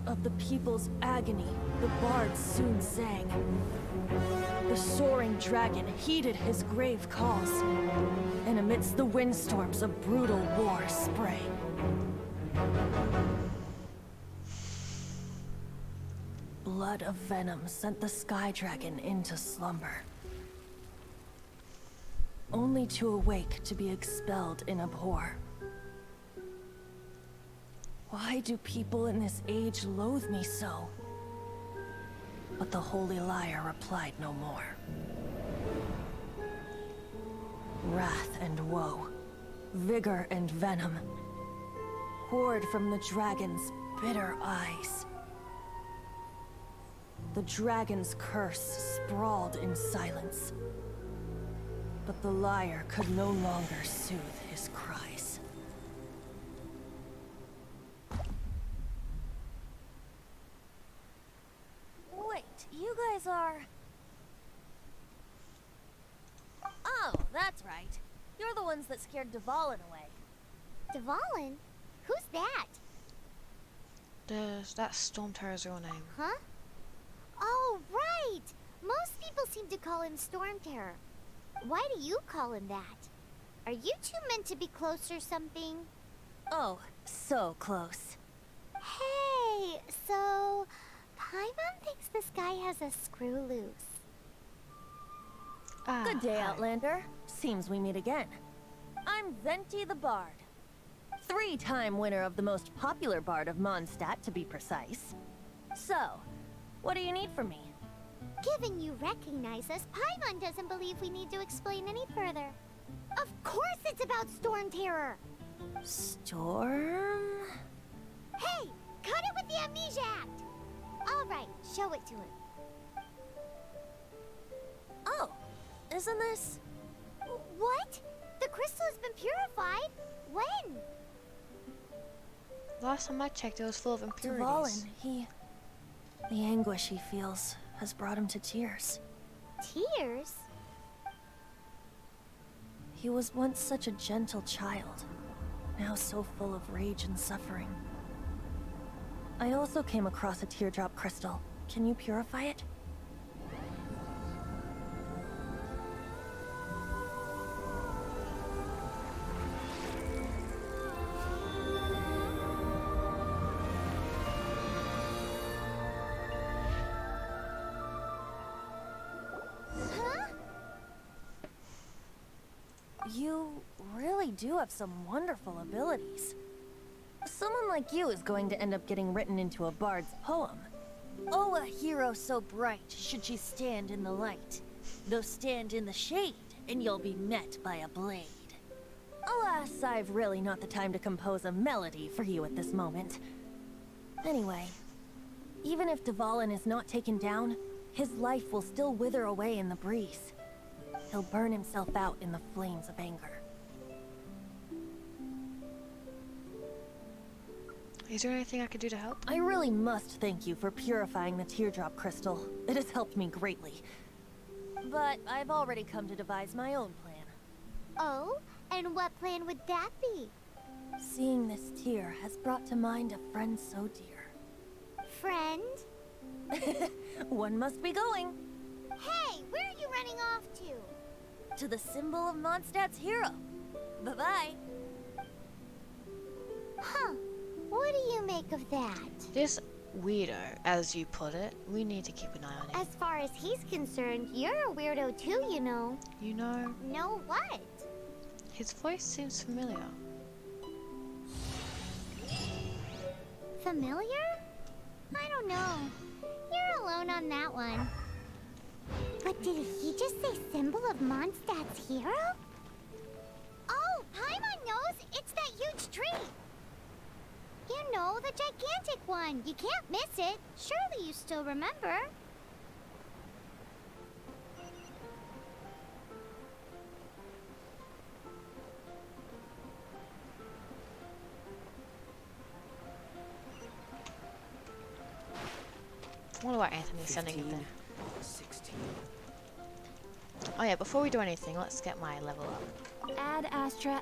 Of the people's agony, the bards soon sang. The soaring dragon heeded his grave calls, and amidst the windstorms a brutal war sprang. Blood of venom sent the sky dragon into slumber, only to awake to be expelled in abhor. Why do people in this age loathe me so? But the holy lyre replied no more. Wrath and woe, vigor and venom, poured from the dragon's bitter eyes. The dragon's curse sprawled in silence, but the lyre could no longer soothe his cries. Wait, you guys are... ones that scared Dvalin away. Dvalin? Who's that? That Storm Terror's real name. Huh? Oh, right! Most people seem to call him Storm Terror. Why do you call him that? Are you two meant to be close or something? Oh, so close. Hey, so Paimon thinks this guy has a screw loose. Good day, hi. Outlander. Seems we meet again. I'm Venti the Bard. 3-time winner of the most popular bard of Mondstadt, to be precise. So, what do you need from me? Given you recognize us, Paimon doesn't believe we need to explain any further. Of course it's about Storm Terror! Storm? Hey! Cut it with the Amnesia Act! Alright, show it to him. Oh, isn't this? What? The crystal has been purified? When? Last time I checked, it was full of impurities. Dvalin, the anguish he feels has brought him to tears. Tears? He was once such a gentle child, now so full of rage and suffering. I also came across a teardrop crystal. Can you purify it? You really do have some wonderful abilities. Someone like you is going to end up getting written into a bard's poem. Oh, a hero so bright should she stand in the light. Though stand in the shade, and you'll be met by a blade. Alas, I've really not the time to compose a melody for you at this moment. Anyway, even if Dvalin is not taken down, his life will still wither away in the breeze. He'll burn himself out in the flames of anger. Is there anything I could do to help? I really must thank you for purifying the teardrop crystal. It has helped me greatly. But I've already come to devise my own plan. Oh? And what plan would that be? Seeing this tear has brought to mind a friend so dear. Friend? One must be going. Hey, where are you running off to? To the symbol of Mondstadt's hero. Bye-bye. Huh. What do you make of that? This weirdo, as you put it, we need to keep an eye on him. As far as he's concerned, you're a weirdo too, you know. You know? Know what? His voice seems familiar. Familiar? I don't know. You're alone on that one. But did he just say symbol of Mondstadt's hero? Oh, Paimon knows! It's that huge tree! You know, the gigantic one. You can't miss it. Surely you still remember. I wonder why Anthony's sending it there. 16. Oh yeah, before we do anything, let's get my level up. Add Astra.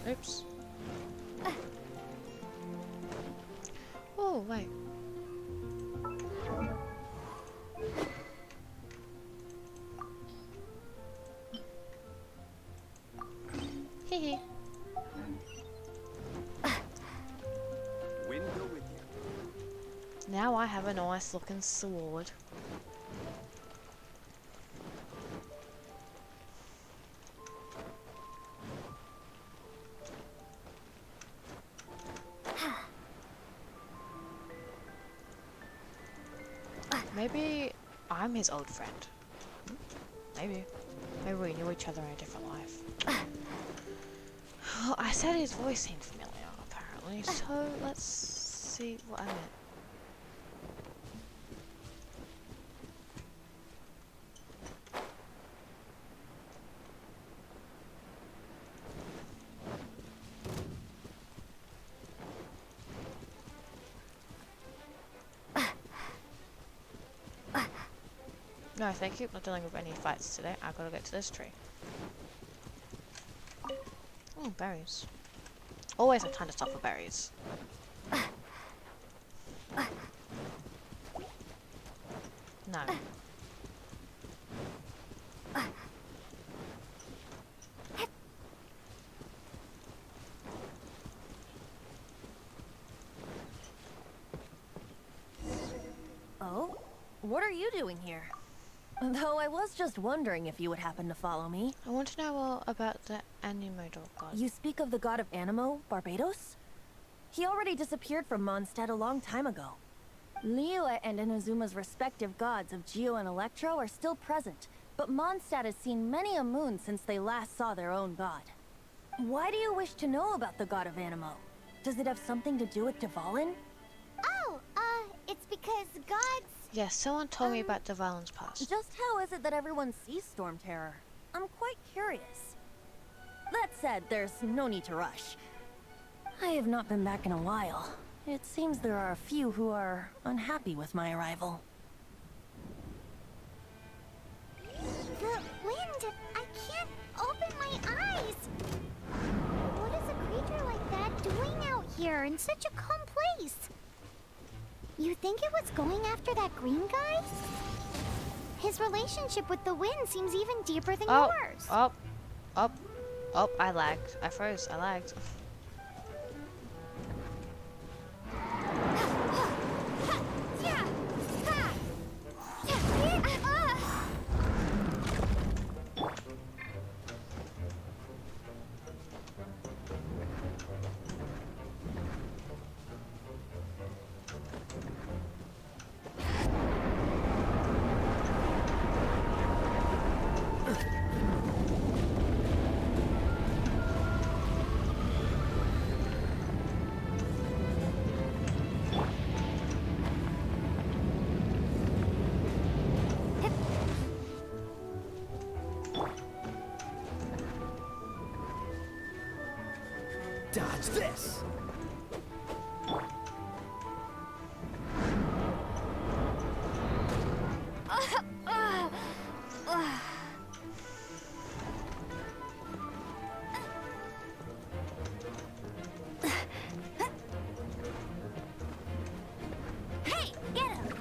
Oops. Oh, wait. Hehe. Wind go with you. Now I have a nice looking sword. Maybe I'm his old friend. Maybe. Maybe we knew each other in a different life. Well, I said his voice seemed familiar, apparently, so let's see what I meant. No, thank you. Not dealing with any fights today. I gotta get to this tree. Oh, berries. Always a ton of stuff for berries. No. Oh? What are you doing here? Though I was just wondering if you would happen to follow me. I want to know all about the Animodo god. You speak of the god of Animo, Barbados? He already disappeared from Mondstadt a long time ago. Liyue and Inazuma's respective gods of Geo and Electro are still present, but Mondstadt has seen many a moon since they last saw their own god. Why do you wish to know about the god of Animo? Does it have something to do with Dvalin? Oh, it's because gods... Yes, someone told me about Dvalin's past. Just how is it that everyone sees Storm Terror? I'm quite curious. That said, there's no need to rush. I have not been back in a while. It seems there are a few who are unhappy with my arrival. The wind! I can't open my eyes! What is a creature like that doing out here in such a calm place? You think it was going after that green guy? His relationship with the wind seems even deeper than yours. Oh, I lagged. I froze. I lagged. Dodge this! Hey, get him!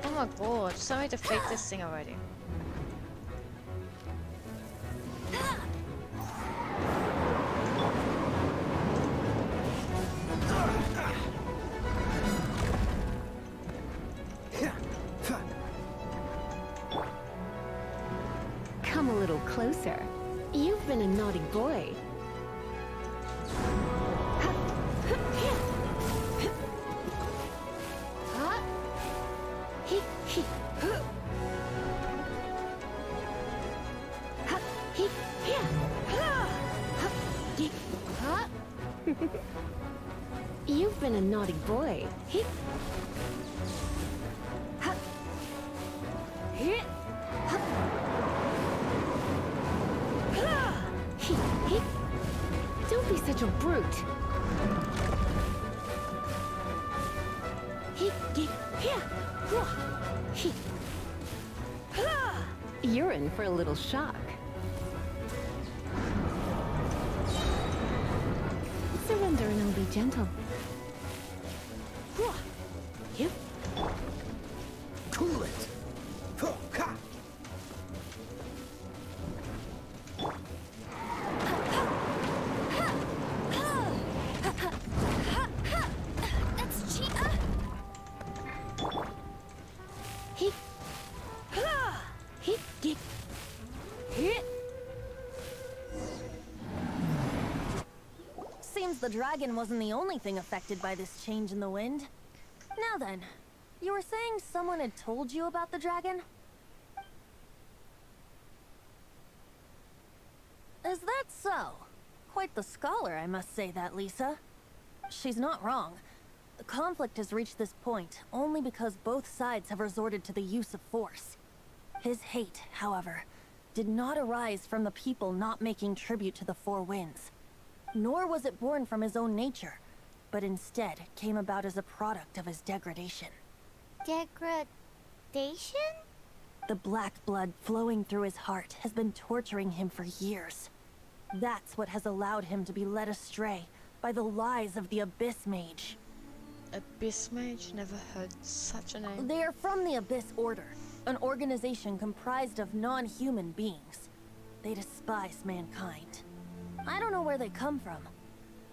Oh my god, just let me defeat this thing already. Come a little closer. You've been a naughty boy. You've been a naughty boy. Don't be such a brute. You're in for a little shock. Surrender and I'll be gentle. Cool it. That's cheap. Seems the dragon wasn't the only thing affected by this change in the wind. Now then, you were saying someone had told you about the dragon? Is that so? Quite the scholar, I must say that, Lisa. She's not wrong. The conflict has reached this point only because both sides have resorted to the use of force. His hate, however, did not arise from the people not making tribute to the Four Winds. Nor was it born from his own nature, but instead came about as a product of his degradation. Degradation? The black blood flowing through his heart has been torturing him for years. That's what has allowed him to be led astray by the lies of the Abyss Mage. Abyss Mage? Never heard such a name. They are from the Abyss Order, an organization comprised of non-human beings. They despise mankind. I don't know where they come from.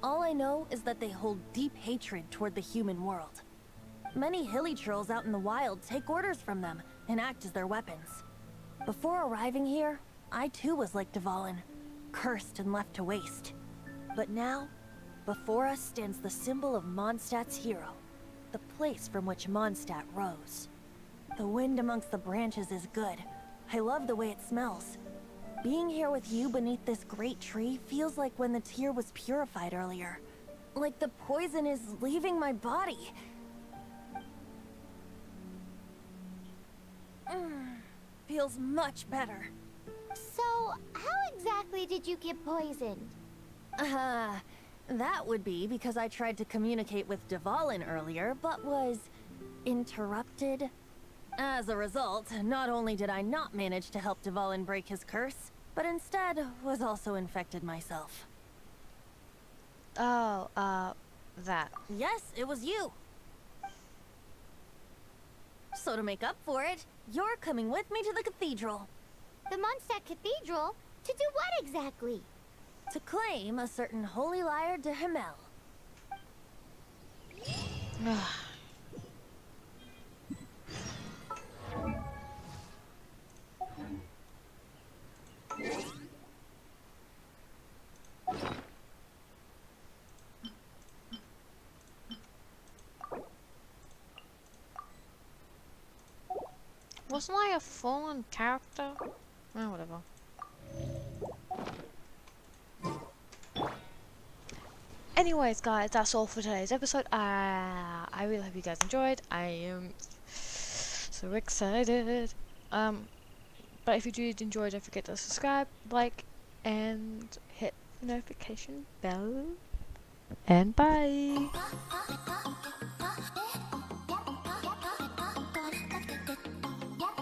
All I know is that they hold deep hatred toward the human world. Many hilly trolls out in the wild take orders from them and act as their weapons. Before arriving here, I too was like Dvalin, cursed and left to waste. But now, before us stands the symbol of Mondstadt's hero, the place from which Mondstadt rose. The wind amongst the branches is good. I love the way it smells. Being here with you beneath this great tree feels like when the tear was purified earlier. Like the poison is leaving my body. Feels much better. So, how exactly did you get poisoned? That would be because I tried to communicate with Dvalin earlier, but was interrupted. As a result, not only did I not manage to help Dvalin break his curse, but instead was also infected myself. Oh, that. Yes, it was you. So to make up for it, you're coming with me to the cathedral. The Mondstadt Cathedral? To do what exactly? To claim a certain holy lyre de Himmel. Wasn't I a fallen character? Oh, whatever. Anyways, guys, that's all for today's episode. I really hope you guys enjoyed. I am so excited. But if you did enjoy, don't forget to subscribe, like, and hit the notification bell. And bye.